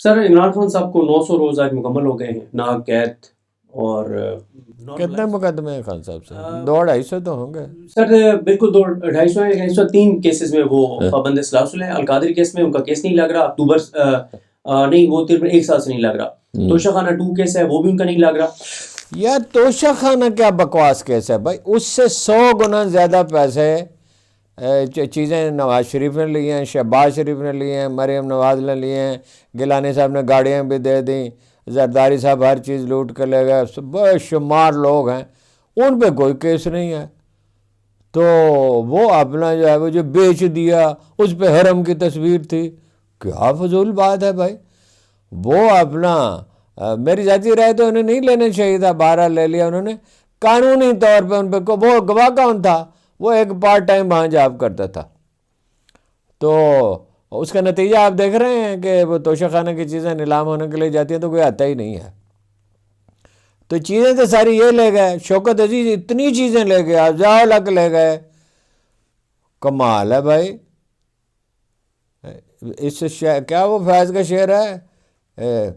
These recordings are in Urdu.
سر عمران خان صاحب کو 900 روز آج مکمل ہو گئے ہیں ناک قید اور کتنے مقدمے ہیں خان صاحب سے؟ 200-250 تو ہوں گے سر بالکل 250 ہیں، لیکن اس وقت 3 کیسز میں وہ پابند سلاسل ہیں۔ القادری کیس میں ان کا کیس نہیں لگ رہا، اکتوبر نہیں وہ تقریباً 1 سال سے نہیں لگ رہا۔ توشہ خانہ 2 کیس ہے، وہ بھی ان کا نہیں لگ رہا۔ یار توشہ خانہ کیا بکواس کیس ہے بھائی، اس سے 100 گنا زیادہ پیسے چیزیں نواز شریف نے لی ہیں، شہباز شریف نے لی ہیں، مریم نواز نے لی ہیں، گیلانی صاحب نے گاڑیاں بھی دے دیں، زرداری صاحب ہر چیز لوٹ کر لے گئے، بے شمار لوگ ہیں، ان پہ کوئی کیس نہیں ہے۔ تو وہ اپنا جو ہے وہ جو بیچ دیا، اس پہ حرم کی تصویر تھی، کیا فضول بات ہے بھائی۔ وہ اپنا میری ذاتی رائے تو انہیں نہیں لینا چاہیے تھا، 12 لے لیا انہوں نے قانونی طور پہ، ان پہ وہ گواہ کون تھا؟ وہ ایک پارٹ ٹائم وہاں جاب کرتا تھا۔ تو اس کا نتیجہ آپ دیکھ رہے ہیں کہ وہ توشہ خانے کی چیزیں نیلام ہونے کے لیے جاتی ہیں تو کوئی آتا ہی نہیں ہے۔ تو چیزیں تو ساری یہ لے گئے، شوکت عزیز اتنی چیزیں لے گئے، افضاء الحق لے گئے، کمال ہے بھائی۔ اس کیا وہ فیض کا شعر ہے،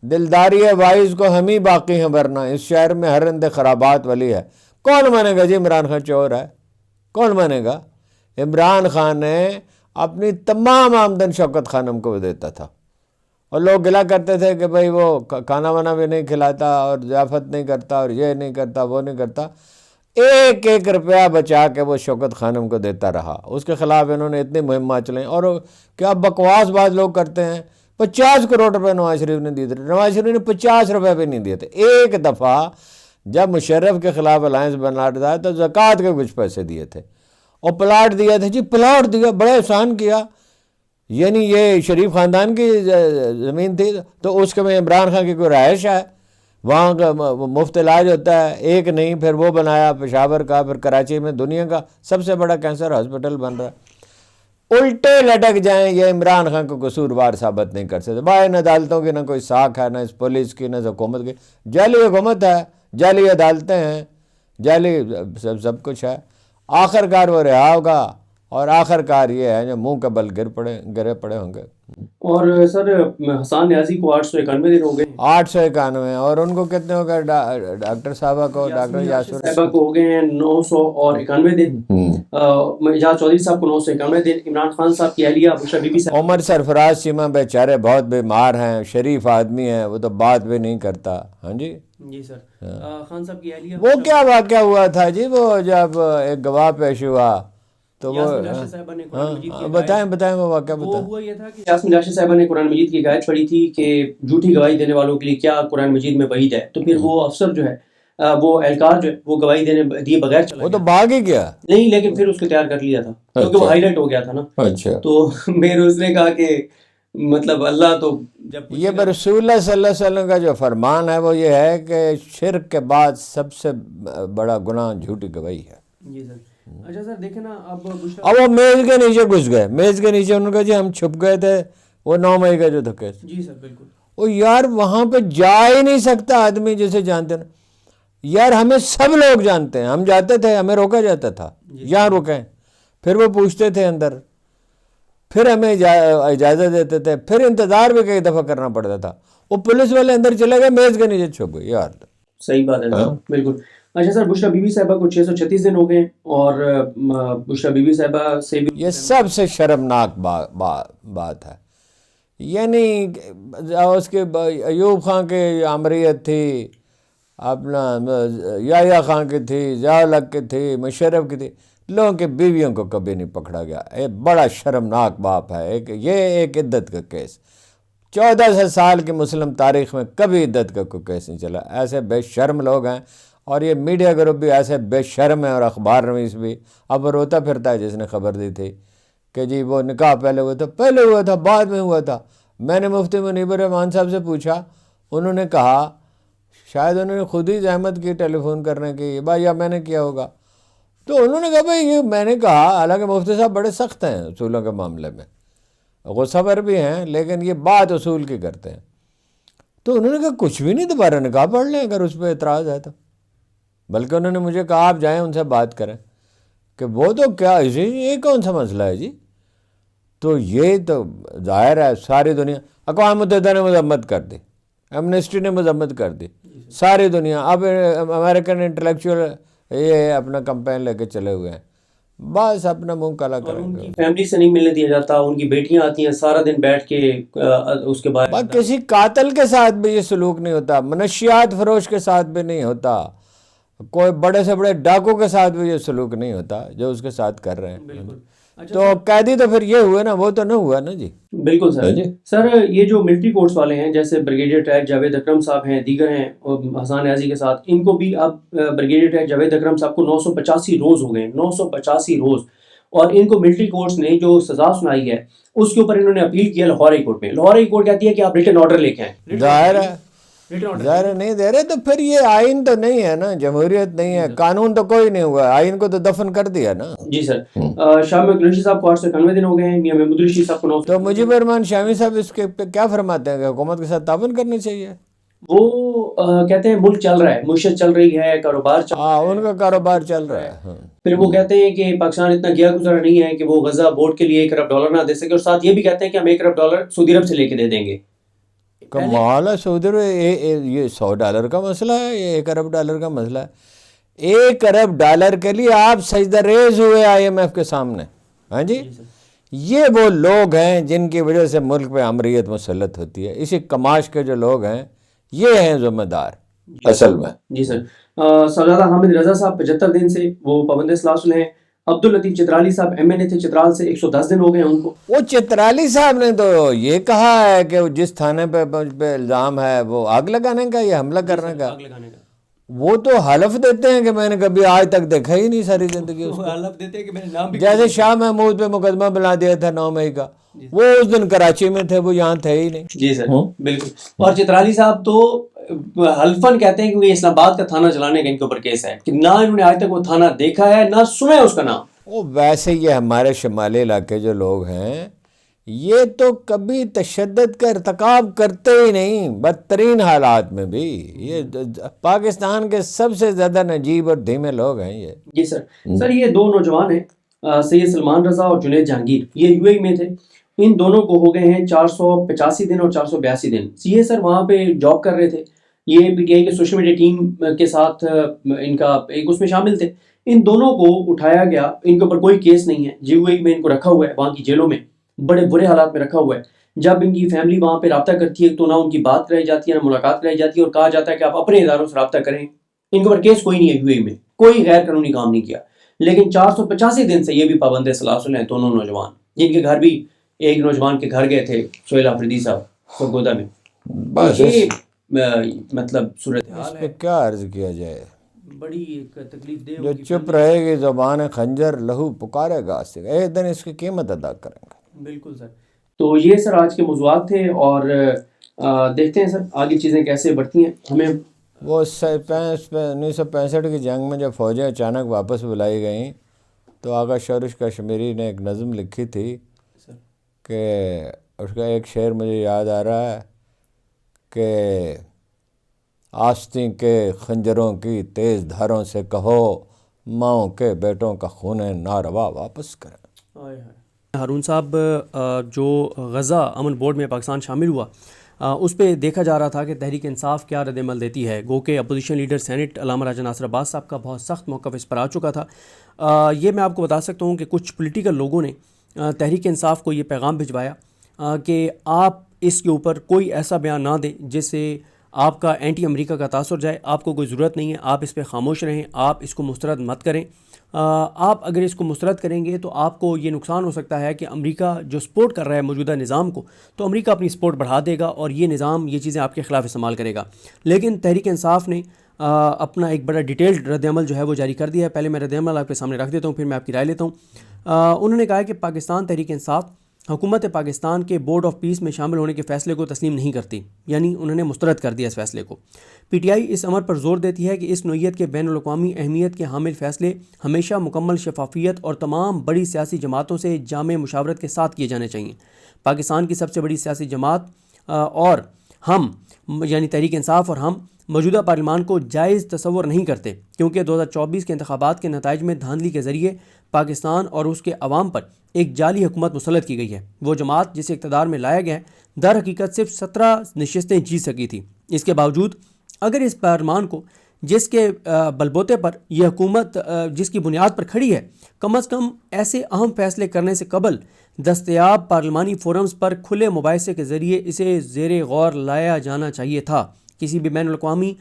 دلداری وائز کو ہم ہی باقی ہیں ورنہ اس شہر میں ہر رند خرابات ولی ہے۔ کون مانے گا جی عمران خان چور ہے؟ کون مانے گا؟ عمران خان نے اپنی تمام آمدن شوکت خانم کو دیتا تھا، اور لوگ گلا کرتے تھے کہ بھائی وہ کھانا وانا بھی نہیں کھلاتا اور ضیافت نہیں کرتا اور یہ نہیں کرتا وہ نہیں کرتا۔ ایک ایک روپیہ بچا کے وہ شوکت خانم کو دیتا رہا۔ اس کے خلاف انہوں نے اتنی مہمات چلائیں، اور کیا بکواس باز لوگ کرتے ہیں، 50 کروڑ روپے نواز شریف نے دیے تھے، نواز شریف نے 50 روپے بھی نہیں دیے تھے۔ ایک دفعہ جب مشرف کے خلاف الائنس بنا رہا تو زکوٰۃ کے کچھ پیسے دیے تھے، اور پلاٹ دیا تھا جی، پلاٹ دیا، بڑا احسان کیا، یعنی یہ شریف خاندان کی زمین تھی تو اس کے میں عمران خان کی کوئی رہائش ہے، وہاں کا مفت علاج ہوتا ہے، ایک نہیں پھر وہ بنایا پشاور کا، پھر کراچی میں دنیا کا سب سے بڑا کینسر ہاسپٹل بن رہا ہے۔ الٹے لٹک جائیں، یہ عمران خان کو قصوروار ثابت نہیں کر سکتے بھائی۔ ان عدالتوں کی نہ کوئی ساکھ ہے، نہ اس پولیس کی، نہ حکومت کی، جعلی حکومت ہے، جعلی عدالتیں ہیں، جعلی سب کچھ ہے۔ آخر کار وہ رہا ہوگا، اور آخر کار یہ ہے جو منہ کے بل گرے پڑے ہوں گے۔ اور سر حسان نیازی کو 891 دن ہو گئے، 891، اور ان کو کتنے ہو گئے؟ ڈاکٹر صاحبہ کو، ڈاکٹر یاسر صاحبہ کو ہو گئے ہیں 991 دن، اعجاز چودھری صاحب کو 991 دن، عمران خان صاحب کی اہلیہ بشرا بی بی صاحب، عمر سرفراز چیمہ بیچارے بہت بیمار ہیں، شریف آدمی ہیں، وہ تو بات بھی نہیں کرتا۔ ہاں جی جی سر، خان صاحب کی اہلیہ وہ کیا واقعہ ہوا تھا جی، وہ جب ایک گواہ پیش ہوا تو وہ بتائیں وہ واقعہ وہ بتائیں۔ ہوا یہ تھا کہ یاسمین راشد صاحبہ نے قرآن مجید کی ایک آیت پڑھی تھی کہ جھوٹی گواہی دینے والوں کے لیے کیا قرآن مجید میں وعید ہے، تو پھر وہ افسر جو ہے وہ اہلکار جو ہے وہ گواہی دیے بغیر چلا وہ گیا، تو بھاگ ہی گیا نہیں لیکن پھر اس کو تیار کر لیا تھا کیونکہ وہ ہائی لائٹ ہو گیا تھا نا۔ اچھا، تو پھر اس نے کہا کہ مطلب اللہ تو جب یہ رسول اللہ صلی اللہ علیہ وسلم کا جو فرمان ہے وہ یہ ہے کہ شرک کے بعد سب سے بڑا گناہ جھوٹی گواہی ہے۔ جی سر۔ اچھا سر دیکھیں نا، اب وہ میز کے نیچے گھس گئے، میز کے نیچے انہوں نے کہا جی ہم چھپ گئے تھے، وہ 9 مئی کا جو تھا کیس۔ جی سر بالکل، وہ یار وہاں پہ جا ہی نہیں سکتا آدمی جسے جانتے نا، یار ہمیں سب لوگ جانتے ہیں، ہم جاتے تھے، ہمیں روکا جاتا تھا یہاں رکیں، پھر وہ پوچھتے تھے اندر، پھر ہمیں اجازت دیتے تھے، پھر انتظار بھی کئی دفعہ کرنا پڑتا تھا، وہ پولیس والے اندر چلے گئے، میز کے نیچے چھپ گئے یار۔ صحیح بات ہے بالکل۔ اچھا سر، بشرا بی بی صاحبہ کو 636 دن ہو گئے، اور بشرا بی بی صاحبہ سے بھی یہ سب سے شرمناک بات ہے، یعنی اس کے ایوب خان کی عمریت تھی، اپنا یحییٰ خان کی تھی، ضیاء الحق کی تھی، مشرف کی تھی، لوگوں کی بیویوں کو کبھی نہیں پکڑا گیا۔ یہ بڑا شرمناک باپ ہے، یہ ایک عدت کا کیس 1400 سال کی مسلم تاریخ میں کبھی عدت کا کوئی کیس نہیں چلا۔ ایسے بے شرم لوگ ہیں، اور یہ میڈیا گروپ بھی ایسے بے شرم ہیں، اور اخبار نویس بھی۔ اب وہ روتا پھرتا ہے جس نے خبر دی تھی کہ جی وہ نکاح پہلے ہوا تھا بعد میں ہوا تھا۔ میں نے مفتی منیب الرحمان صاحب سے پوچھا، انہوں نے کہا شاید انہوں نے خود ہی زحمت کی ٹیلی فون کرنے کی، بھائی یا میں نے کیا ہوگا، تو انہوں نے کہا بھائی یہ میں نے کہا، حالانکہ مفتی صاحب بڑے سخت ہیں اصولوں کے معاملے میں، غصہ ور بھی ہیں، لیکن یہ بات اصول کی کرتے ہیں، تو انہوں نے کہا کچھ بھی نہیں، دوبارہ نکاح پڑھ لیں اگر اس پہ اعتراض ہے تو۔ بلکہ انہوں نے مجھے کہا آپ جائیں ان سے بات کریں کہ وہ تو کیا یہ کون سا مسئلہ ہے جی۔ تو یہ تو ظاہر ہے ساری دنیا، اقوام متحدہ نے مذمت کر دی, ایمنسٹی نے مذمت کر دی, ساری دنیا. اب امریکن انٹلیکچوئل یہ اپنا کمپین لے کے چلے ہوئے ہیں, بس اپنا منہ کالا کریں گے. فیملی سے نہیں ملنے دیا جاتا, ان کی بیٹیاں آتی ہیں سارا دن بیٹھ کے اس کے بعد کسی قاتل کے ساتھ بھی یہ سلوک نہیں ہوتا, منشیات فروش کے ساتھ بھی نہیں ہوتا, کوئی بڑے سے بڑے ڈاکو کے ساتھ بھی یہ سلوک نہیں ہوتا جو اس کے ساتھ کر رہے ہیں. تو قیدی تو پھر یہ ہوئے نا, وہ تو نہ ہوا نا جی. بالکل سر. سر یہ جو ملٹری کورٹس والے ہیں جیسے بریگیڈیئر ٹیگ جاوید اکرم صاحب ہیں, دیگر ہیں حسان نیازی کے ساتھ, ان کو بھی اب بریگیڈیئر ٹیگ جاوید اکرم صاحب کو 985 روز ہو گئے, 985 روز, اور ان کو ملٹری کورٹس نے جو سزا سنائی ہے اس کے اوپر انہوں نے اپیل کیا لاہور ہائی کورٹ میں. لاہور ہائی کورٹ کہتی ہے کہ آپ ریٹن آرڈر لے کے آئیں. ظاہر نہیں دے رہے, تو پھر یہ آئین تو نہیں ہے نا, جمہوریت نہیں ہے, قانون تو کوئی نہیں ہوا, آئین کو تو دفن کر دیا نا. جی سر. شاہ قریشی صاحب کو 891 دن ہو گئے ہیں, میاں محمود رشید صاحب کو 9. تو مجیب الرحمان شامی صاحب اس کے کیا فرماتے ہیں کہ حکومت کے ساتھ تعاون کرنی چاہیے؟ وہ کہتے ہیں ملک چل رہا ہے, معیشت چل رہی ہے, کاروبار چل رہا ہے. ان کا کاروبار چل رہا ہے. پھر وہ کہتے ہیں کہ پاکستان اتنا گیا گزرا نہیں ہے کہ وہ غزہ بورڈ کے لیے $1 ارب نہ دے سکے, اور ساتھ یہ بھی کہتے ہیں کہ ہم $1 ارب سعودی عرب سے لے کے دے دیں گے. کمال ہے. سعودی عرب یہ $100 کا مسئلہ ہے, یہ $1 ارب کا مسئلہ ہے. $1 ارب کے لیے آپ سجدہ ریز ہوئے IMF کے سامنے. ہاں جی, یہ وہ لوگ ہیں جن کی وجہ سے ملک پہ امریت مسلط ہوتی ہے. اسی کماش کے جو لوگ ہیں یہ ہیں ذمہ دار اصل میں. جی سر. سرزادہ حامد رضا صاحب 75 دن سے وہ پابند سلاسل ہیں. عبداللطیف چترالی صاحب MNA تھے چترال سے, 110 دن ہو گئے ان کو. وہ چترالی صاحب نے تو یہ کہا ہے کہ جس تھانے پہ الزام ہے وہ آگ لگانے کا یا حملہ کرنے کا, وہ تو حلف دیتے ہیں کہ میں نے کبھی آج تک دیکھا ہی نہیں ساری زندگی اس کو. حلف دیتے ہیں کہ میں نے نام بھی, جیسے شاہ محمود پہ مقدمہ بنا دیا تھا 9 مئی کا, وہ اس دن کراچی میں تھے, وہ یہاں تھے ہی نہیں. جی سر بالکل. اور چترالی صاحب تو حلفاً کہتے ہیں کہ یہ اسلام آباد کا تھانہ چلانے کا ان کے اوپر کیس ہے, کہ نہ انہوں نے آج تک وہ تھانہ دیکھا ہے نہ سنا ہے اس کا نام. وہ ویسے یہ ہمارے شمالی علاقے جو لوگ ہیں یہ تو کبھی تشدد کا ارتکاب کرتے ہی نہیں, بدترین حالات میں بھی. یہ پاکستان کے سب سے زیادہ نجیب اور دھیمے لوگ ہیں یہ. جی سر. سر یہ 2 نوجوان ہیں, سید سلمان رضا اور جنید جہانگیر, یہ UAE میں تھے. ان دونوں کو ہو گئے ہیں 485 دن اور 482 دن. یہ سر وہاں پہ جاب کر رہے تھے, یہ PTI کے سوشل میڈیا ٹیم کے ساتھ ان کا ایک اس میں شامل تھے. ان دونوں کو اٹھایا گیا, ان کے اوپر کوئی کیس نہیں ہے, UAE میں ان کو رکھا ہوا ہے, وہاں کی جیلوں میں بڑے برے حالات میں رکھا ہوا ہے. جب ان کی فیملی وہاں پہ رابطہ کرتی ہے تو نہ ان کی بات کرائی جاتی ہے نہ ملاقات کرائی جاتی ہے, اور کہا جاتا ہے کہ آپ اپنے اداروں سے رابطہ کریں. ان کے اوپر کیس کوئی نہیں ہے, UAE میں کوئی غیر قانونی کام نہیں کیا. لیکن 485 دن سے یہ بھی پابند سلاسل ہیں دونوں نوجوان, جن کے گھر بھی ایک نوجوان کے گھر گئے تھے سہیل آفریدی صاحب سرگودا میں. بس مطلب صورتحال ہے, کیا عرض کیا جائے, بڑی ایک تکلیف دہ. جو چپ رہے گی زبان خنجر لہو پکارے گا, ایک دن اس کی قیمت ادا کریں گے. بالکل سر. تو یہ سر آج کے موضوعات تھے, اور دیکھتے ہیں سر آگے چیزیں کیسے بڑھتی ہیں. ہمیں وہ 1965 کی جنگ میں جب فوجیں اچانک واپس بلائی گئیں تو آغا شورش کشمیری نے ایک نظم لکھی تھی کہ اس کا ایک شعر مجھے یاد آ رہا ہے کہ آستین کے خنجروں کی تیز دھاروں سے کہو ماؤں کے بیٹوں کا خون ناروا واپس کریں. ہارون صاحب, جو غزہ امن بورڈ میں پاکستان شامل ہوا اس پہ دیکھا جا رہا تھا کہ تحریک انصاف کیا رد عمل دیتی ہے. گو کہ اپوزیشن لیڈر سینٹ علامہ راجہ ناصر عباس صاحب کا بہت سخت موقف اس پر آ چکا تھا. یہ میں آپ کو بتا سکتا ہوں کہ کچھ پولیٹیکل لوگوں نے تحریک انصاف کو یہ پیغام بھجوایا کہ آپ اس کے اوپر کوئی ایسا بیان نہ دیں جس سے آپ کا اینٹی امریکہ کا تاثر جائے. آپ کو کوئی ضرورت نہیں ہے, آپ اس پہ خاموش رہیں, آپ اس کو مسترد مت کریں. آپ اگر اس کو مسترد کریں گے تو آپ کو یہ نقصان ہو سکتا ہے کہ امریکہ جو سپورٹ کر رہا ہے موجودہ نظام کو, تو امریکہ اپنی سپورٹ بڑھا دے گا اور یہ نظام یہ چیزیں آپ کے خلاف استعمال کرے گا. لیکن تحریک انصاف نے اپنا ایک بڑا ڈیٹیلڈ رد عمل جو ہے وہ جاری کر دیا ہے. پہلے میں رد عمل آپ کے سامنے رکھ دیتا ہوں, پھر میں آپ کی رائے لیتا ہوں. انہوں نے کہا کہ پاکستان تحریک انصاف حکومت پاکستان کے بورڈ آف پیس میں شامل ہونے کے فیصلے کو تسلیم نہیں کرتی, یعنی انہوں نے مسترد کر دیا اس فیصلے کو. PTI اس امر پر زور دیتی ہے کہ اس نوعیت کے بین الاقوامی اہمیت کے حامل فیصلے ہمیشہ مکمل شفافیت اور تمام بڑی سیاسی جماعتوں سے جامع مشاورت کے ساتھ کیے جانے چاہئیں. پاکستان کی سب سے بڑی سیاسی جماعت اور ہم یعنی تحریک انصاف اور ہم موجودہ پارلیمان کو جائز تصور نہیں کرتے, کیونکہ 2024 کے انتخابات کے نتائج میں دھاندلی کے ذریعے پاکستان اور اس کے عوام پر ایک جعلی حکومت مسلط کی گئی ہے۔ وہ جماعت جسے اقتدار میں لایا گیا ہے در حقیقت صرف 17 نشستیں جیت سکی تھی۔ اس کے باوجود اگر اس پارلیمان کو جس کے بلبوتے پر یہ حکومت جس کی بنیاد پر کھڑی ہے کم از کم ایسے اہم فیصلے کرنے سے قبل دستیاب پارلیمانی فورمز پر کھلے مباحثے کے ذریعے اسے زیر غور لایا جانا چاہیے تھا۔ کسی بھی بین الاقوامی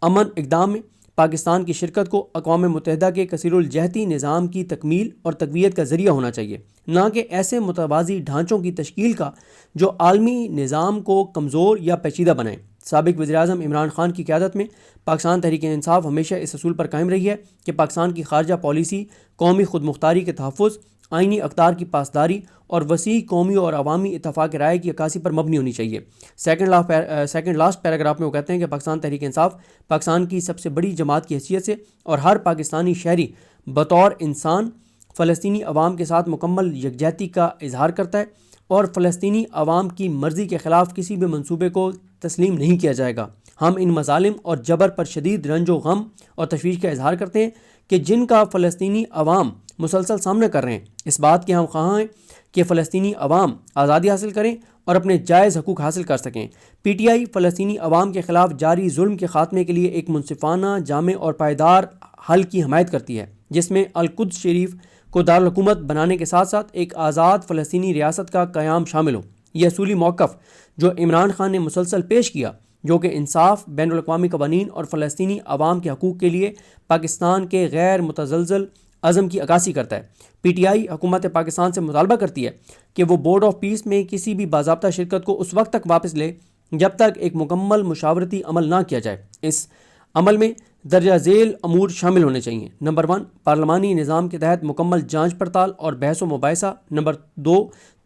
امن اقدام میں پاکستان کی شرکت کو اقوام متحدہ کے کثیر الجہتی نظام کی تکمیل اور تقویت کا ذریعہ ہونا چاہیے، نہ کہ ایسے متوازی ڈھانچوں کی تشکیل کا جو عالمی نظام کو کمزور یا پیچیدہ بنائیں۔ سابق وزیراعظم عمران خان کی قیادت میں پاکستان تحریک انصاف ہمیشہ اس اصول پر قائم رہی ہے کہ پاکستان کی خارجہ پالیسی قومی خود مختاری کے تحفظ، آئینی اقدار کی پاسداری اور وسیع قومی اور عوامی اتفاق رائے کی عکاسی پر مبنی ہونی چاہیے۔ سیکنڈ لاسٹ پیراگراف میں وہ کہتے ہیں کہ پاکستان تحریک انصاف پاکستان کی سب سے بڑی جماعت کی حیثیت سے اور ہر پاکستانی شہری بطور انسان فلسطینی عوام کے ساتھ مکمل یکجہتی کا اظہار کرتا ہے اور فلسطینی عوام کی مرضی کے خلاف کسی بھی منصوبے کو تسلیم نہیں کیا جائے گا۔ ہم ان مظالم اور جبر پر شدید رنج و غم اور تشویش کا اظہار کرتے ہیں کہ جن کا فلسطینی عوام مسلسل سامنا کر رہے ہیں۔ اس بات کے ہم خواہاں ہیں کہ فلسطینی عوام آزادی حاصل کریں اور اپنے جائز حقوق حاصل کر سکیں۔ پی ٹی آئی فلسطینی عوام کے خلاف جاری ظلم کے خاتمے کے لیے ایک منصفانہ، جامع اور پائیدار حل کی حمایت کرتی ہے، جس میں القدس شریف کو دارالحکومت بنانے کے ساتھ ساتھ ایک آزاد فلسطینی ریاست کا قیام شامل ہو۔ یہ اصولی موقف جو عمران خان نے مسلسل پیش کیا، جو کہ انصاف، بین الاقوامی قوانین اور فلسطینی عوام کے حقوق کے لیے پاکستان کے غیر متزلزل عزم کی عکاسی کرتا ہے۔ پی ٹی آئی حکومت پاکستان سے مطالبہ کرتی ہے کہ وہ بورڈ آف پیس میں کسی بھی باضابطہ شرکت کو اس وقت تک واپس لے جب تک ایک مکمل مشاورتی عمل نہ کیا جائے۔ اس عمل میں درجہ ذیل امور شامل ہونے چاہیے۔ نمبر 1، پارلیمانی نظام کے تحت مکمل جانچ پڑتال اور بحث و مباحثہ۔ نمبر 2،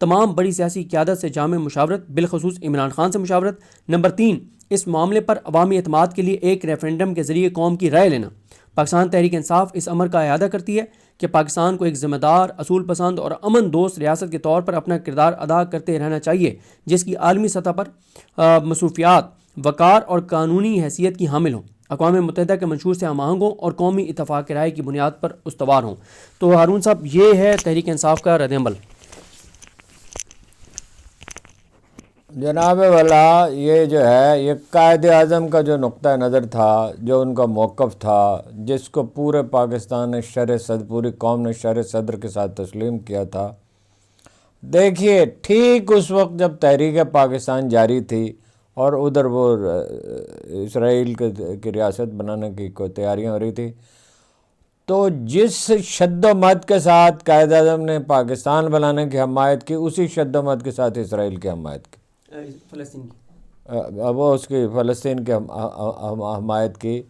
تمام بڑی سیاسی قیادت سے جامع مشاورت، بالخصوص عمران خان سے مشاورت۔ نمبر 3، اس معاملے پر عوامی اعتماد کے لیے ایک ریفرینڈم کے ذریعے قوم کی رائے لینا۔ پاکستان تحریک انصاف اس امر کا اعادہ کرتی ہے کہ پاکستان کو ایک ذمہ دار، اصول پسند اور امن دوست ریاست کے طور پر اپنا کردار ادا کرتے رہنا چاہیے، جس کی عالمی سطح پر مصروفیات، وقار اور قانونی حیثیت کی حامل ہوں، اقوام متحدہ کے منشور سے ہم آہنگ ہوں اور قومی اتفاق رائے کی بنیاد پر استوار ہوں۔ تو ہارون صاحب، یہ ہے تحریک انصاف کا رد عمل۔ جناب والا، یہ جو ہے یہ قائد اعظم کا جو نقطہ نظر تھا، جو ان کا موقف تھا، جس کو پورے پاکستان نے پوری قوم نے شرح صدر کے ساتھ تسلیم کیا تھا۔ دیکھیے، ٹھیک اس وقت جب تحریک پاکستان جاری تھی اور ادھر وہ اسرائیل کی ریاست بنانے کی کوئی تیاریاں ہو رہی تھی، تو جس شد و مت کے ساتھ قائد اعظم نے پاکستان بنانے کی حمایت کی، اسی شد و مت کے ساتھ اسرائیل کی حمایت کی، وہ اس کی فلسطین کی حمایت کی،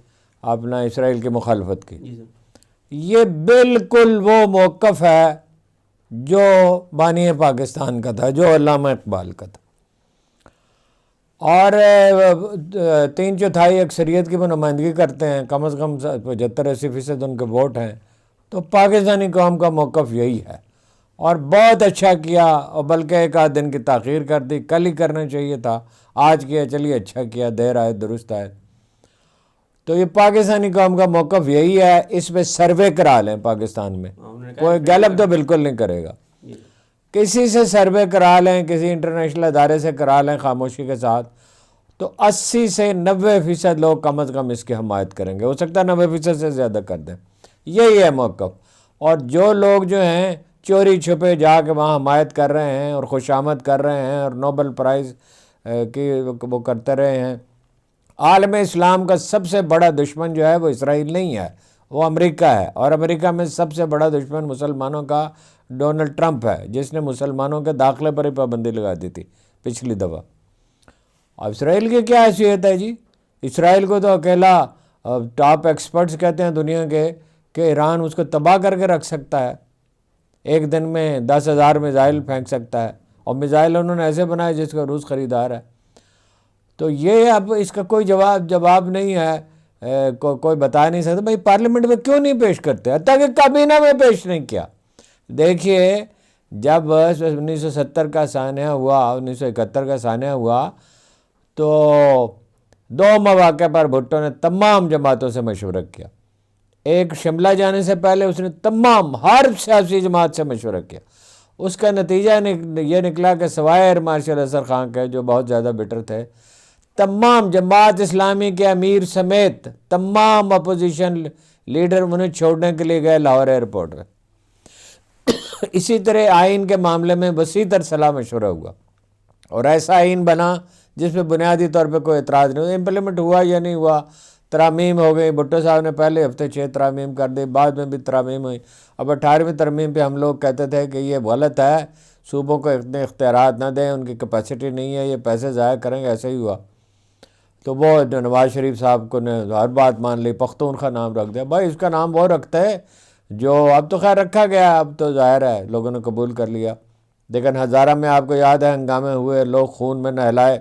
اپنا اسرائیل کی مخالفت کی۔ یہ بالکل وہ موقف ہے جو بانی پاکستان کا تھا، جو علامہ اقبال کا تھا، اور 3/4 اکثریت کی وہ نمائندگی کرتے ہیں، کم از کم 75-80% ان کے ووٹ ہیں۔ تو پاکستانی قوم کا موقف یہی ہے، اور بہت اچھا کیا، اور بلکہ ایک آدھ دن کی تاخیر کر دی، کل ہی کرنا چاہیے تھا، آج کیا، چلیے اچھا کیا، دیر آئے درست آئے۔ تو یہ پاکستانی قوم کا موقف یہی ہے۔ اس پہ سروے کرا لیں پاکستان میں، کوئی گیلپ تو بالکل نہیں کرے گا، کسی سے سروے کرا لیں، کسی انٹرنیشنل ادارے سے کرا لیں خاموشی کے ساتھ، تو 80 سے 90% لوگ کم از کم اس کی حمایت کریں گے، ہو سکتا ہے 90% سے زیادہ کر دیں۔ یہی ہے موقف۔ اور جو لوگ جو ہیں چوری چھپے جا کے وہاں حمایت کر رہے ہیں اور خوش آمد کر رہے ہیں اور نوبل پرائز کی وہ کرتے رہے ہیں، عالم اسلام کا سب سے بڑا دشمن جو ہے وہ اسرائیل نہیں ہے، وہ امریکہ ہے، اور امریکہ میں سب سے بڑا دشمن مسلمانوں کا ڈونلڈ ٹرمپ ہے، جس نے مسلمانوں کے داخلے پر ہی پابندی لگا دی تھی پچھلی دفعہ۔ اب اسرائیل کی کیا حیثیت ہے جی؟ اسرائیل کو تو اکیلا ٹاپ ایکسپرٹس کہتے ہیں دنیا کے کہ ایران اس کو تباہ کر کے رکھ سکتا ہے، ایک دن میں 10,000 میزائل پھینک سکتا ہے، اور میزائل انہوں نے ایسے بنائے جس کا روس خریدار ہے۔ تو یہ اب اس کا کوئی جواب نہیں ہے، کوئی بتا نہیں سکتا۔ بھائی پارلیمنٹ میں کیوں نہیں پیش کرتے؟ حتیٰ کہ کابینہ میں پیش نہیں کیا۔ دیکھیے، جب 1970 کا سانحہ ہوا، 1971 کا سانحہ ہوا، تو 2 مواقع پر بھٹو نے تمام جماعتوں سے مشورہ کیا۔ ایک، شملہ جانے سے پہلے اس نے ہر سیاسی جماعت سے مشورہ کیا، اس کا نتیجہ یہ نکلا کہ سوائے ایئر مارشل اظہر خان کے جو بہت زیادہ بیٹر تھے، تمام جماعت اسلامی کے امیر سمیت تمام اپوزیشن لیڈر انہیں چھوڑنے کے لیے گئے لاہور ایئرپورٹ میں۔ اسی طرح آئین کے معاملے میں وسیع تر صلاح مشورہ ہوا اور ایسا آئین بنا جس پہ بنیادی طور پہ کوئی اعتراض نہیں ہوا۔ امپلیمنٹ ہوا یا نہیں ہوا، ترامیم ہو گئی، بھٹو صاحب نے پہلے ہفتے 6 ترامیم کر دی، بعد میں بھی ترامیم ہوئی۔ اب 18ویں ترمیم پہ ہم لوگ کہتے تھے کہ یہ غلط ہے، صوبوں کو اتنے اختیارات نہ دیں، ان کی کیپیسٹی نہیں ہے، یہ پیسے ضائع کریں گے، ایسا ہی ہوا۔ تو وہ نواز شریف صاحب کو نے ہر بات مان لی، پختونخوا نام رکھ دیا۔ بھائی اس کا نام وہ رکھتا ہے جو اب تو خیر رکھا گیا، اب تو ظاہر ہے لوگوں نے قبول کر لیا، لیکن ہزارہ میں آپ کو یاد ہے ہنگامے ہوئے، لوگ خون میں نہلائے۔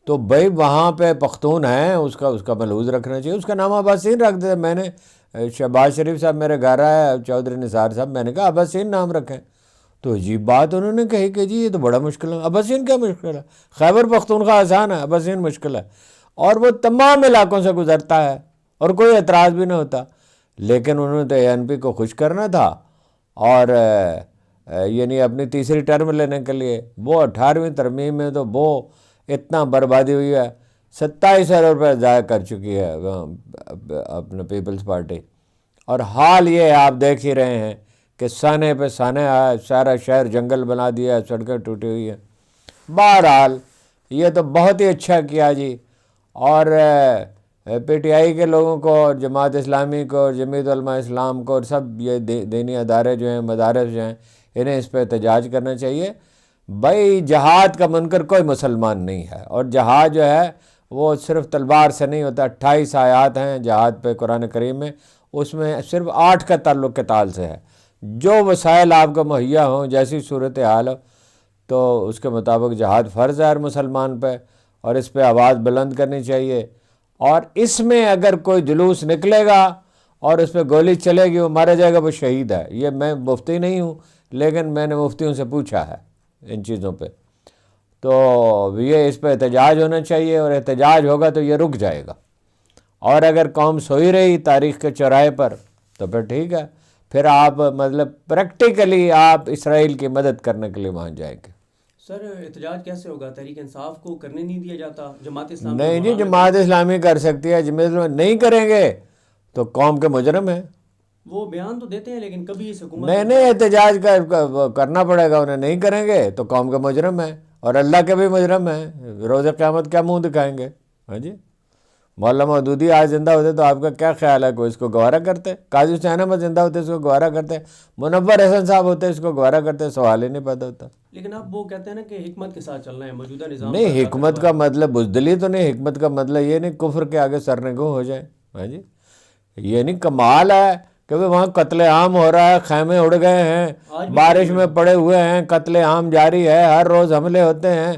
تو بھائی وہاں پہ پختون ہیں، اس کا ملحوظ رکھنا چاہیے، اس کا نام عباسین رکھ دیا۔ میں نے شہباز شریف صاحب میرے گھر آئے، چودھری نثار صاحب، میں نے کہا عباسین نام رکھیں، تو عجیب بات انہوں نے کہی کہ جی یہ تو بڑا مشکل ہے۔ عباسین کیا مشکل ہے؟ خیبر پختونخوا آسان ہے، عباسین مشکل ہے، اور وہ تمام علاقوں سے گزرتا ہے اور کوئی اعتراض بھی نہ ہوتا۔ لیکن انہوں نے تو ANP کو خوش کرنا تھا، اور یعنی اپنی تیسری ٹرم لینے کے لیے وہ 18ویں ترمیم میں تو وہ اتنا بربادی ہوئی ہے، 27 ارب روپے ضائع کر چکی ہے اپنے پیپلز پارٹی۔ اور حال یہ ہے، آپ دیکھ ہی رہے ہیں کہ سانے پہ سانے آیا، سارا شہر جنگل بنا دیا ہے، سڑکیں ٹوٹی ہوئی ہیں۔ بہرحال یہ تو بہت ہی اچھا کیا جی، اور PTI کے لوگوں کو اور جماعت اسلامی کو اور جمعیت علماء اسلام کو اور سب یہ دینی ادارے جو ہیں، مدارس جو ہیں، انہیں اس پہ احتجاج کرنا چاہیے۔ بھائی جہاد کا منکر کوئی مسلمان نہیں ہے، اور جہاد جو ہے وہ صرف تلوار سے نہیں ہوتا۔ 28 آیات ہیں جہاد پہ قرآن کریم میں، اس میں صرف 8 کا تعلق قتال سے ہے۔ جو وسائل آپ کو مہیا ہوں، جیسی صورتحال ہو، تو اس کے مطابق جہاد فرض ہے ہر مسلمان پہ، اور اس پہ آواز بلند کرنی چاہیے۔ اور اس میں اگر کوئی جلوس نکلے گا اور اس پہ گولی چلے گی، وہ مارا جائے گا، وہ شہید ہے۔ یہ میں مفتی نہیں ہوں، لیکن میں نے مفتیوں سے پوچھا ہے ان چیزوں پہ، تو یہ اس پہ احتجاج ہونا چاہیے، اور احتجاج ہوگا تو یہ رک جائے گا۔ اور اگر قوم سوئی رہی تاریخ کے چوراہے پر تو پھر ٹھیک ہے، پھر آپ مطلب پریکٹیکلی آپ اسرائیل کی مدد کرنے کے لیے وہاں جائیں گے۔ سر احتجاج کیسے ہوگا؟ تحریک انصاف کو کرنے نہیں دیا جاتا؟ جماعت اسلامی نہیں جی، جماعت اسلامی کر سکتی ہے، جماعت اسلامی نہیں کریں گے تو قوم کے مجرم ہیں۔ وہ بیان تو دیتے ہیں لیکن کبھی اس حکومت نہیں احتجاج کرنا پڑے گا، انہیں نہیں کریں گے تو قوم کے مجرم ہیں، اور اللہ کے بھی مجرم ہیں۔ روز قیامت کیا منہ دکھائیں گے؟ ہاں جی، مولانا مودودی آج زندہ ہوتے تو آپ کا کیا خیال ہے؟ کوئی اس کو گوارا کرتے؟ قاضی حسین احمد زندہ ہوتے اس کو گوارا کرتے؟ منور حسن صاحب ہوتے اس کو گوارا کرتے؟ سوال ہی نہیں پیدا ہوتا۔ لیکن اب وہ کہتے ہیں نا کہ حکمت کے ساتھ چلنا ہے، موجودہ نظام نہیں، حکمت کا مطلب بزدلی تو نہیں، حکمت کا مطلب یہ نہیں کفر کے آگے سرنگوں ہو جائیں۔ ہاں جی، یہ نہیں، کمال ہے کہ وہاں قتل عام ہو رہا ہے، خیمے اڑ گئے ہیں، بارش میں پڑے ہوئے ہیں، قتل عام جاری ہے، ہر روز حملے ہوتے ہیں،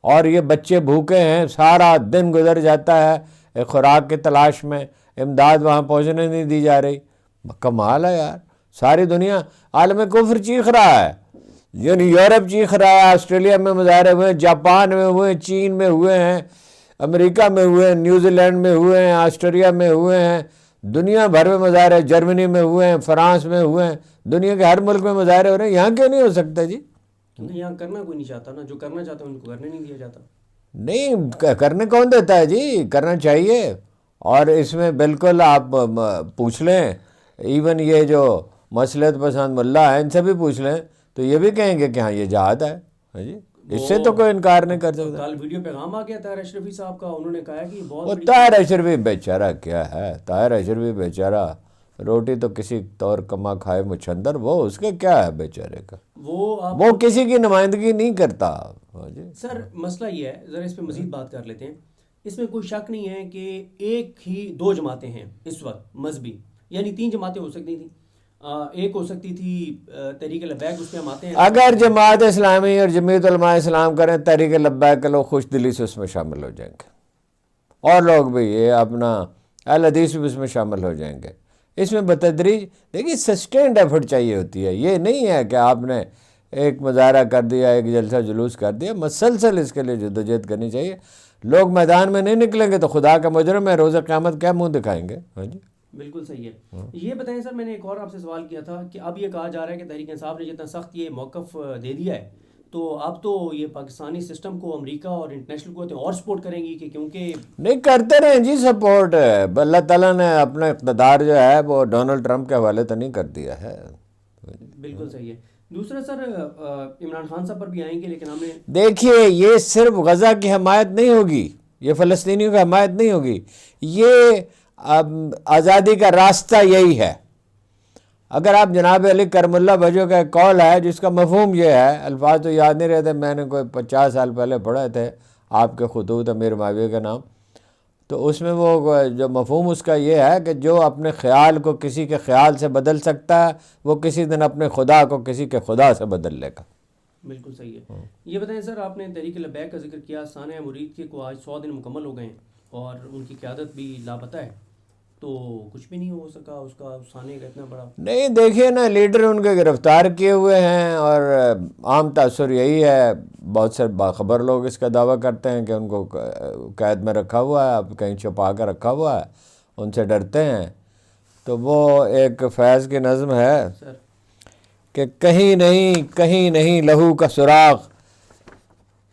اور یہ بچے بھوکے ہیں، سارا دن گزر جاتا ہے ایک خوراک کی تلاش میں، امداد وہاں پہنچنے نہیں دی جا رہی۔ کمال ہے یار، ساری دنیا عالم کفر چیخ رہا ہے، یعنی یورپ چیخ رہا ہے، آسٹریلیا میں مظاہرے ہوئے ہیں، جاپان میں ہوئے ہیں، چین میں ہوئے ہیں، امریکہ میں ہوئے ہیں، نیوزی لینڈ میں ہوئے ہیں، آسٹریلیا میں ہوئے ہیں، دنیا بھر میں مظاہرے، جرمنی میں ہوئے ہیں، فرانس میں ہوئے ہیں، دنیا کے ہر ملک میں مظاہرے ہو رہے ہیں، یہاں کیوں نہیں ہو سکتا جی؟ یہاں کرنا کوئی نہیں چاہتا نا، جو کرنا چاہتا ہے ان کو کرنے نہیں دیا جاتا۔ نہیں کرنے کون دیتا ہے جی؟ کرنا چاہیے، اور اس میں بالکل آپ پوچھ لیں، ایون یہ جو مصلحت پسند ملا ہے ان سے بھی پوچھ لیں تو یہ بھی کہیں گے کہ ہاں یہ جہاد ہے۔ ہاں جی، اس سے تو کوئی انکار نہیں کر سکتا۔ کل ویڈیو پیغام آ گیا طاہر اشرفی صاحب کا، انہوں نے کہا کہ وہ بہت طاہر اشرفی بیچارہ کیا ہے، طاہر اشرفی بیچارہ روٹی تو کسی طور کما کھائے مچھندر، وہ اس کے کیا ہے بیچارے کا، وہ کسی کی نمائندگی نہیں کرتا۔ سر مسئلہ یہ ہے، ذرا اس پہ مزید بات کر لیتے ہیں۔ اس میں کوئی شک نہیں ہے کہ ایک ہی 2 جماعتیں ہیں اس وقت مذہبی، یعنی 3 جماعتیں ہو سکتی تھیں، ایک ہو سکتی تھی تحریک لبیک، اس پہ ہم آتے ہیں۔ اگر جماعت اسلامی اور جمعیت علماء اسلام کریں تحریک لبیک کے لوگ خوش دلی سے اس میں شامل ہو جائیں گے، اور لوگ بھی یہ اپنا اہل حدیث بھی اس میں شامل ہو جائیں گے۔ اس میں بتدریج دیکھیے سسٹینڈ ایفرٹ چاہیے ہوتی ہے، یہ نہیں ہے کہ آپ نے ایک مظاہرہ کر دیا، ایک جلسہ جلوس کر دیا، مسلسل اس کے لیے جدوجہد کرنی چاہیے۔ لوگ میدان میں نہیں نکلیں گے تو خدا کا مجرم ہے، روز قیامت کیا منہ دکھائیں گے؟ ہاں جی، بالکل صحیح ہے. یہ بتائیں سر، میں نے ایک اور آپ سے سوال کیا تھا کہ اب یہ کہا جا رہا ہے کہ تحریک انصاف نے جتنا سخت یہ موقف دے دیا ہے تو اب تو یہ پاکستانی سسٹم کو امریکہ اور انٹرنیشنل قوتیں اور سپورٹ کریں گی، کہ کیونکہ نہیں کرتے رہیں جی سپورٹ. اللہ تعالیٰ نے اپنا اقتدار جو ہے وہ ڈونلڈ ٹرمپ کے حوالے تو نہیں کر دیا ہے. بالکل صحیح ہے. دوسرا سر، عمران خان صاحب پر بھی آئیں گے، لیکن ہم نے دیکھیے یہ صرف غزہ کی حمایت نہیں ہوگی، یہ فلسطینیوں کی حمایت نہیں ہوگی، یہ آزادی کا راستہ یہی ہے. اگر آپ جناب علی کرم اللہ بجو کا ایک قول ہے جس کا مفہوم یہ ہے، الفاظ تو یاد نہیں رہتے، میں نے کوئی 50 سال پہلے پڑھے تھے آپ کے خطوط امیر معاویہ کا نام، تو اس میں وہ جو مفہوم اس کا یہ ہے کہ جو اپنے خیال کو کسی کے خیال سے بدل سکتا ہے وہ کسی دن اپنے خدا کو کسی کے خدا سے بدل لے گا. بالکل صحیح ہے. یہ بتائیں سر، آپ نے تحریک لبیک کا ذکر کیا، سانحہ مرید کے کو آج 100 دن مکمل ہو گئے ہیں اور ان کی قیادت بھی لاپتہ ہے، تو کچھ بھی نہیں ہو سکا اس کا سانحے کا اتنا بڑا. نہیں دیکھیے نا، لیڈر ان کے گرفتار کیے ہوئے ہیں اور عام تاثر یہی ہے، بہت سے باخبر لوگ اس کا دعویٰ کرتے ہیں کہ ان کو قید میں رکھا ہوا ہے، اب کہیں چھپا کر رکھا ہوا ہے، ان سے ڈرتے ہیں. تو وہ ایک فیض کی نظم ہے سر کہ کہیں نہیں لہو کا سراغ،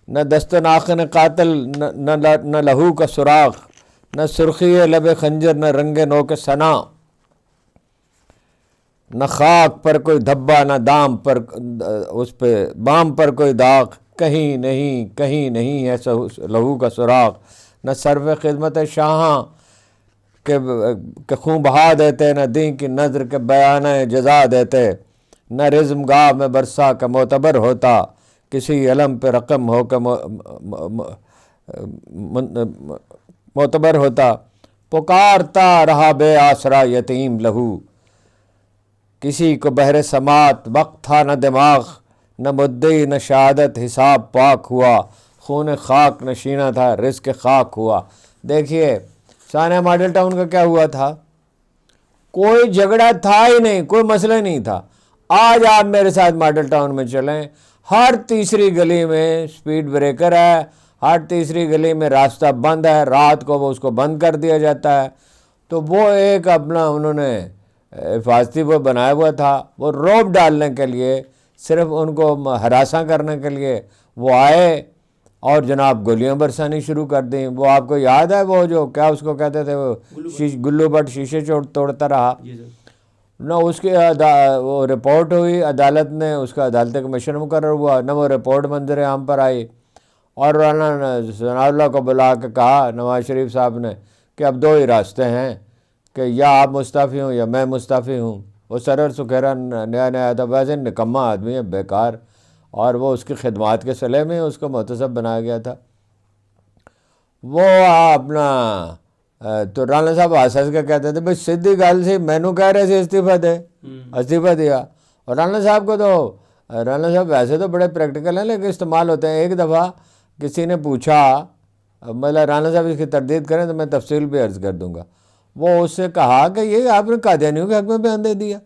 نہ دست و ناخن قاتل نہ لہو کا سراغ، نہ سرخی لب خنجر نہ رنگ نوک ثنا، نہ خاک پر کوئی دھبا نہ دام پر اس پہ بام پر کوئی داغ، کہیں نہیں ہے لہو کا سراغ، نہ سرو خدمت شاہاں کہ خون بہا دیتے، نہ دین کی نظر کے بیانہ جزا دیتے، نہ رزم گاہ میں برسا کا معتبر ہوتا، کسی علم پہ رقم ہو کے معتبر ہوتا، پکارتا رہا بے آسرا یتیم لہو، کسی کو بہر سماعت وقت تھا نہ دماغ، نہ مدعی نہ شہادت حساب پاک ہوا، خون خاک نشینہ تھا رزق خاک ہوا. دیکھیے سانحہ ماڈل ٹاؤن کا کیا ہوا تھا، کوئی جھگڑا تھا ہی نہیں، کوئی مسئلہ نہیں تھا. آج آپ میرے ساتھ ماڈل ٹاؤن میں چلیں، ہر تیسری گلی میں سپیڈ بریکر ہے، ہر تیسری گلی میں راستہ بند ہے، رات کو وہ اس کو بند کر دیا جاتا ہے. تو وہ ایک اپنا انہوں نے حفاظتی وہ بنایا ہوا تھا، وہ روب ڈالنے کے لیے، صرف ان کو ہراساں کرنے کے لیے وہ آئے اور جناب گولیاں برسانی شروع کر دیں. وہ آپ کو یاد ہے وہ جو کیا اس کو کہتے تھے، وہ گلو بٹ شیشے توڑتا رہا نہ، اس کی وہ رپورٹ ہوئی، عدالت نے اس کا عدالتی کمیشن مقرر ہوا، نہ وہ رپورٹ منظر عام پر آئی، اور رانا ثناء اللہ کو بلا کے کہا نواز شریف صاحب نے کہ اب دو ہی راستے ہیں کہ یا آپ مستعفی ہوں یا میں مستعفی ہوں. وہ سرر سکھیرا نیا تھا، ویسے نکما آدمی ہے بیکار، اور وہ اس کی خدمات کے صلح میں اس کو محتسب بنایا گیا تھا. وہ اپنا تو رانا صاحب ہنس کے کہتے تھے بھائی سیدھی گل سی، مینوں کہہ رہے تھے استعفیٰ دیا. اور رانا صاحب کو تو رانا صاحب ویسے تو بڑے پریکٹیکل ہیں لیکن استعمال ہوتے ہیں. ایک دفعہ کسی نے پوچھا، مطلب رانا صاحب اس کی تردید کریں تو میں تفصیل بھی عرض کر دوں گا، وہ اس سے کہا کہ یہ آپ نے قادیانیوں کے حق میں بیان دے دیا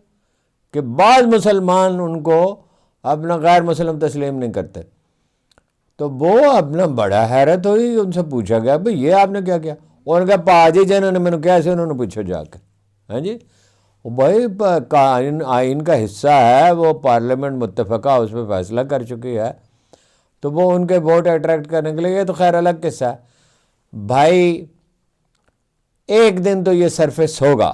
کہ بعض مسلمان ان کو اپنا غیر مسلم تسلیم نہیں کرتے. تو وہ اپنا بڑا حیرت ہوئی، ان سے پوچھا گیا بھئی یہ آپ نے کیا کیا؟ اور ان کا پا جی جنہوں نے میں نے کیا سے انہوں نے پوچھو جا کے. ہاں جی بھائی آئین کا حصہ ہے، وہ پارلیمنٹ متفقہ اس پہ فیصلہ کر چکی ہے، تو وہ ان کے ووٹ اٹریکٹ کرنے کے لیے، یہ تو خیر الگ قصہ ہے. بھائی ایک دن تو یہ سرفس ہوگا.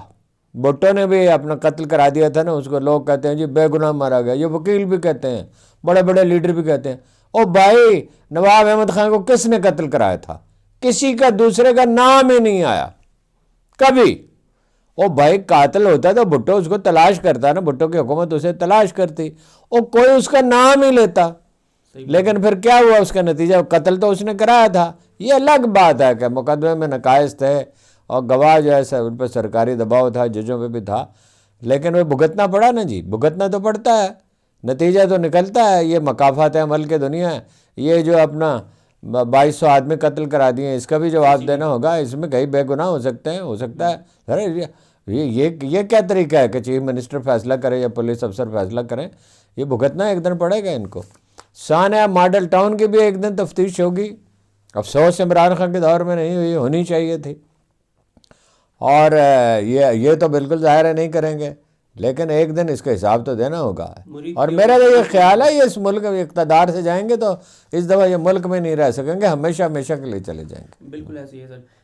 بھٹو نے بھی اپنا قتل کرا دیا تھا نا، اس کو لوگ کہتے ہیں جی بے گناہ مارا گیا، یہ وکیل بھی کہتے ہیں، بڑے بڑے لیڈر بھی کہتے ہیں. او بھائی نواب احمد خان کو کس نے قتل کرایا تھا؟ کسی کا دوسرے کا نام ہی نہیں آیا کبھی. او بھائی قاتل ہوتا تو بھٹو اس کو تلاش کرتا نا، بھٹو کی حکومت اسے تلاش کرتی، او کوئی اس کا نام ہی لیتا. لیکن پھر کیا ہوا اس کا نتیجہ؟ قتل تو اس نے کرایا تھا. یہ الگ بات ہے کہ مقدمے میں نقائص تھے اور گواہ جو ہے ان پہ سرکاری دباؤ تھا، ججوں پہ بھی تھا، لیکن وہ بھگتنا پڑا نا جی، بھگتنا تو پڑتا ہے، نتیجہ تو نکلتا ہے. یہ مکافات عمل کی دنیا ہے. یہ جو اپنا 2200 آدمی قتل کرا دیے، اس کا بھی جواب دینا ہوگا. اس میں کئی بے گناہ ہو سکتے ہیں، ہو سکتا ہے. یہ کیا طریقہ ہے کہ چیف منسٹر فیصلہ کرے یا پولیس افسر فیصلہ کریں؟ یہ بھگتنا ایک دن پڑے گا ان کو. سانحہ ماڈل ٹاؤن کی بھی ایک دن تفتیش ہوگی. افسوس عمران خان کے دور میں نہیں ہوئی، ہونی چاہیے تھی. اور یہ تو بالکل ظاہر ہے نہیں کریں گے، لیکن ایک دن اس کا حساب تو دینا ہوگا۔ اور میرا تو یہ خیال ہے یہ اس ملک میں اقتدار سے جائیں گے تو اس دفعہ یہ ملک میں نہیں رہ سکیں گے، ہمیشہ ہمیشہ کے لیے چلے جائیں گے۔ بالکل ایسے ہی ہے سر۔